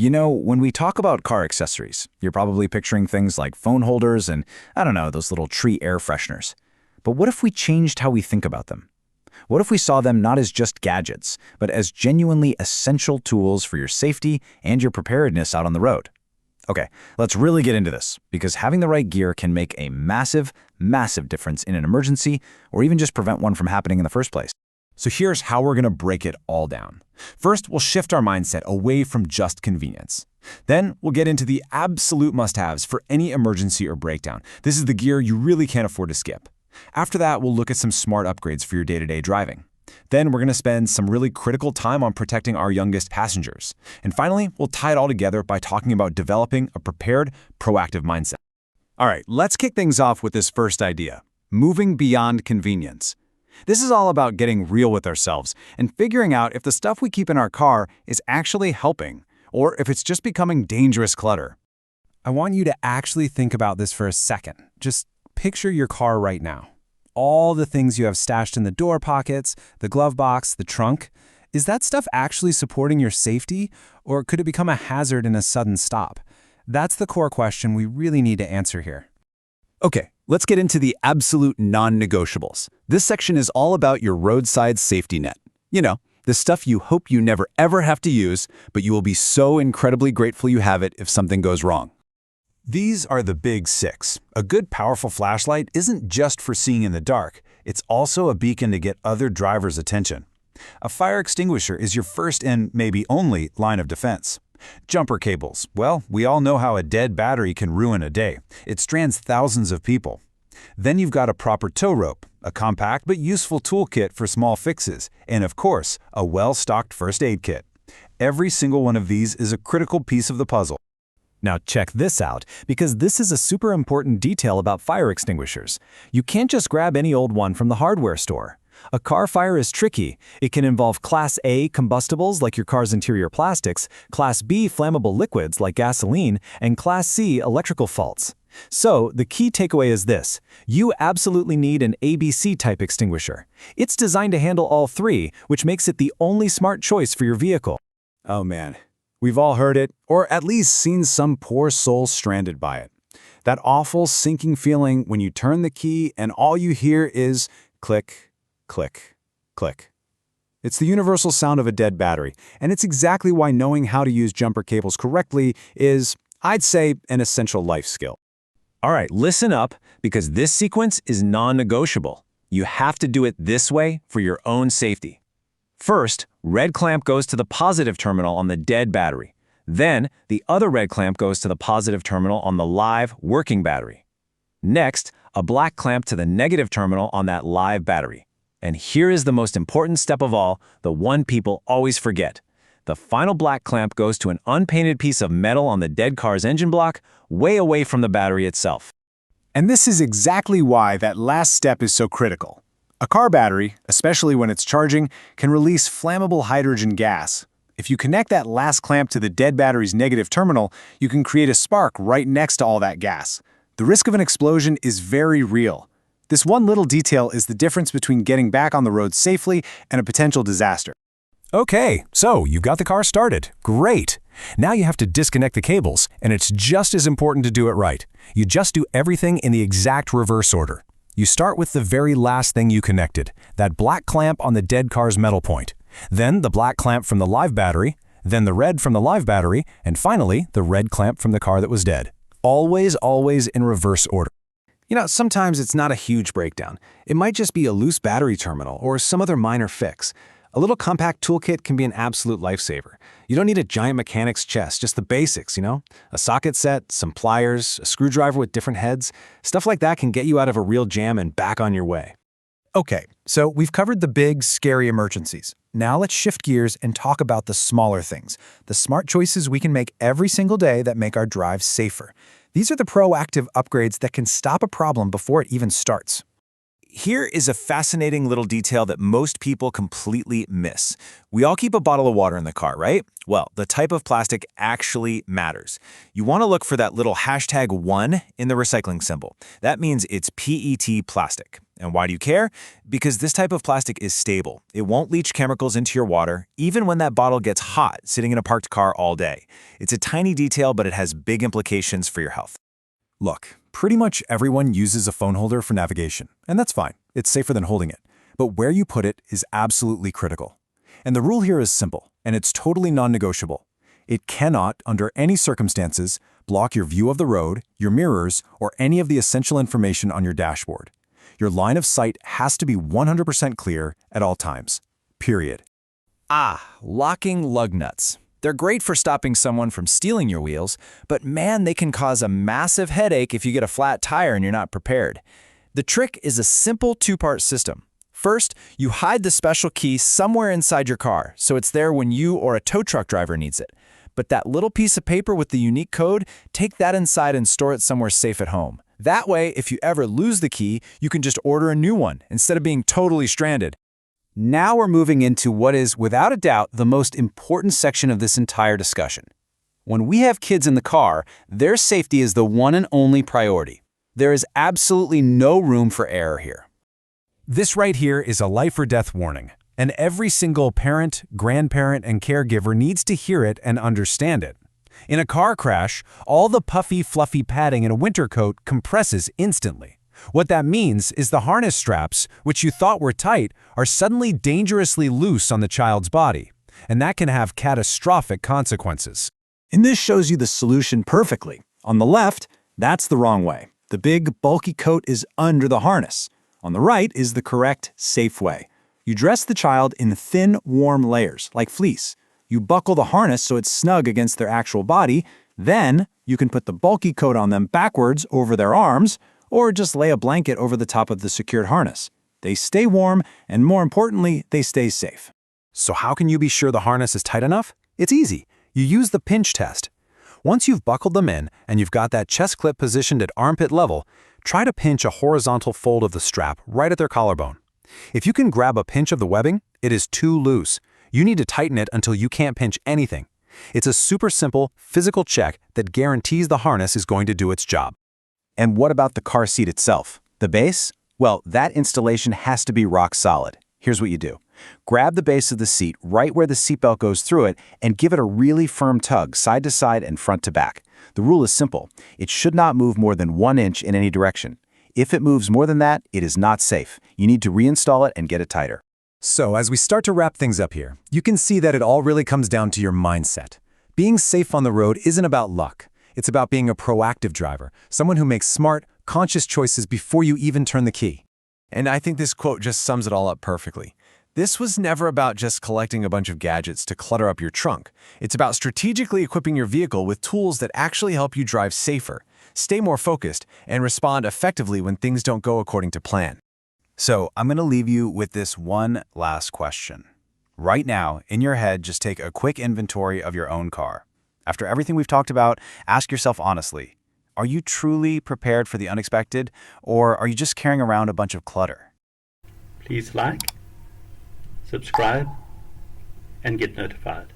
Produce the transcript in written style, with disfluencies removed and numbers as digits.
When we talk about car accessories, you're probably picturing things like phone holders and, I don't know, those little tree air fresheners. But what if we changed how we think about them? What if we saw them not as just gadgets, but as genuinely essential tools for your safety and your preparedness out on the road? Okay, let's really get into this, because having the right gear can make a massive, massive difference in an emergency, or even just prevent one from happening in the first place. So here's how we're going to break it all down. First, we'll shift our mindset away from just convenience. Then, we'll get into the absolute must-haves for any emergency or breakdown. This is the gear you really can't afford to skip. After that, we'll look at some smart upgrades for your day-to-day driving. Then, we're going to spend some really critical time on protecting our youngest passengers. And finally, we'll tie it all together by talking about developing a prepared, proactive mindset. All right, let's kick things off with this first idea: moving beyond convenience. This is all about getting real with ourselves and figuring out if the stuff we keep in our car is actually helping, or if it's just becoming dangerous clutter. I want you to actually think about this for a second. Just picture your car right now. All the things you have stashed in the door pockets, the glove box, the trunk. Is that stuff actually supporting your safety, or could it become a hazard in a sudden stop? That's the core question we really need to answer here. Okay, let's get into the absolute non-negotiables. This section is all about your roadside safety net. The stuff you hope you never ever have to use, but you will be so incredibly grateful you have it if something goes wrong. These are the big six. A good, powerful flashlight isn't just for seeing in the dark. It's also a beacon to get other drivers' attention. A fire extinguisher is your first and maybe only line of defense. Jumper cables. Well, we all know how a dead battery can ruin a day. It strands thousands of people. Then you've got a proper tow rope, a compact but useful toolkit for small fixes, and of course, a well-stocked first aid kit. Every single one of these is a critical piece of the puzzle. Now check this out, because this is a super important detail about fire extinguishers. You can't just grab any old one from the hardware store. A car fire is tricky. It can involve Class A combustibles like your car's interior plastics, Class B flammable liquids like gasoline, and Class C electrical faults. So, the key takeaway is this: you absolutely need an ABC type extinguisher. It's designed to handle all three, which makes it the only smart choice for your vehicle. Oh man, we've all heard it, or at least seen some poor soul stranded by it. That awful sinking feeling when you turn the key and all you hear is click, click, click. It's the universal sound of a dead battery, and it's exactly why knowing how to use jumper cables correctly is, I'd say, an essential life skill. All right, listen up, because this sequence is non-negotiable. You have to do it this way for your own safety. First, red clamp goes to the positive terminal on the dead battery. Then, the other red clamp goes to the positive terminal on the live, working battery. Next, a black clamp to the negative terminal on that live battery. And here is the most important step of all, the one people always forget. The final black clamp goes to an unpainted piece of metal on the dead car's engine block, way away from the battery itself. And this is exactly why that last step is so critical. A car battery, especially when it's charging, can release flammable hydrogen gas. If you connect that last clamp to the dead battery's negative terminal, you can create a spark right next to all that gas. The risk of an explosion is very real. This one little detail is the difference between getting back on the road safely and a potential disaster. Okay, so you got the car started. Great! Now you have to disconnect the cables, and it's just as important to do it right. You just do everything in the exact reverse order. You start with the very last thing you connected, that black clamp on the dead car's metal point. Then the black clamp from the live battery, then the red from the live battery, and finally the red clamp from the car that was dead. Always, always in reverse order. Sometimes it's not a huge breakdown. It might just be a loose battery terminal or some other minor fix. A little compact toolkit can be an absolute lifesaver. You don't need a giant mechanic's chest, just the basics, A socket set, some pliers, a screwdriver with different heads. Stuff like that can get you out of a real jam and back on your way. Okay, so we've covered the big, scary emergencies. Now let's shift gears and talk about the smaller things, the smart choices we can make every single day that make our drives safer. These are the proactive upgrades that can stop a problem before it even starts. here is a fascinating little detail that most people completely miss. We all keep a bottle of water in the car, right? Well, the type of plastic actually matters. You want to look for that little #1 in the recycling symbol. That means it's PET plastic. And why do you care? Because this type of plastic is stable. It won't leach chemicals into your water, even when that bottle gets hot sitting in a parked car all day. It's a tiny detail, but it has big implications for your health. Look, pretty much everyone uses a phone holder for navigation, and that's fine. It's safer than holding it. But where you put it is absolutely critical. And the rule here is simple, and it's totally non-negotiable. It cannot, under any circumstances, block your view of the road, your mirrors, or any of the essential information on your dashboard. Your line of sight has to be 100% clear at all times. Period. Locking lug nuts. They're great for stopping someone from stealing your wheels, but man, they can cause a massive headache if you get a flat tire and you're not prepared. The trick is a simple two-part system. First, you hide the special key somewhere inside your car, so it's there when you or a tow truck driver needs it. But that little piece of paper with the unique code, take that inside and store it somewhere safe at home. That way, if you ever lose the key, you can just order a new one instead of being totally stranded. Now we're moving into what is, without a doubt, the most important section of this entire discussion. When we have kids in the car, their safety is the one and only priority. There is absolutely no room for error here. This right here is a life or death warning, and every single parent, grandparent, and caregiver needs to hear it and understand it. In a car crash, all the puffy, fluffy padding in a winter coat compresses instantly. What that means is the harness straps, which you thought were tight, are suddenly dangerously loose on the child's body, and that can have catastrophic consequences. And this shows you the solution perfectly. On the left, that's the wrong way. The big, bulky coat is under the harness. On the right is the correct, safe way. You dress the child in thin, warm layers, like fleece. You buckle the harness so it's snug against their actual body. Then, you can put the bulky coat on them backwards over their arms, or just lay a blanket over the top of the secured harness. They stay warm, and more importantly, they stay safe. So how can you be sure the harness is tight enough? It's easy. You use the pinch test. Once you've buckled them in and you've got that chest clip positioned at armpit level, try to pinch a horizontal fold of the strap right at their collarbone. If you can grab a pinch of the webbing, it is too loose. You need to tighten it until you can't pinch anything. It's a super simple, physical check that guarantees the harness is going to do its job. And what about the car seat itself? The base? Well, that installation has to be rock solid. Here's what you do. Grab the base of the seat right where the seatbelt goes through it and give it a really firm tug side to side and front to back. The rule is simple. It should not move more than 1 inch in any direction. If it moves more than that, it is not safe. You need to reinstall it and get it tighter. So as we start to wrap things up here, you can see that it all really comes down to your mindset. Being safe on the road isn't about luck. It's about being a proactive driver, someone who makes smart, conscious choices before you even turn the key. And I think this quote just sums it all up perfectly. This was never about just collecting a bunch of gadgets to clutter up your trunk. It's about strategically equipping your vehicle with tools that actually help you drive safer, stay more focused, and respond effectively when things don't go according to plan. So I'm going to leave you with this one last question. Right now, in your head, just take a quick inventory of your own car. After everything we've talked about, ask yourself honestly, are you truly prepared for the unexpected, or are you just carrying around a bunch of clutter? Please like, subscribe, and get notified.